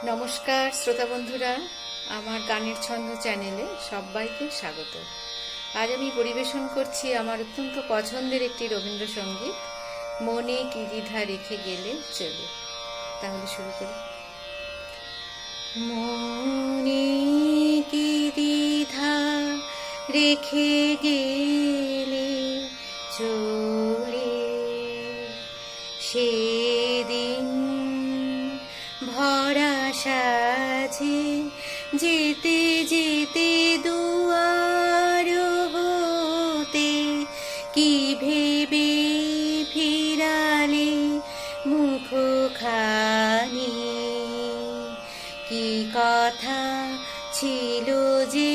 নমস্কার শ্রোতা বন্ধুরা, আমার গানের ছন্দ চ্যানেলে সবাইকে স্বাগত। আজ আমি পরিবেশন করছি আমার অত্যন্ত পছন্দের একটি রবীন্দ্রসঙ্গীত, মনে কি দ্বিধা রেখে গেলে চলে। তাহলে শুরু করি। মনে কি দ্বিধা রেখে গেলে চলে, সেদিন ভরা সাজে যেতে যেতে দুয়ার হতে কি ভেবে ফিরালে মুখখানি, কি কথা ছিল যে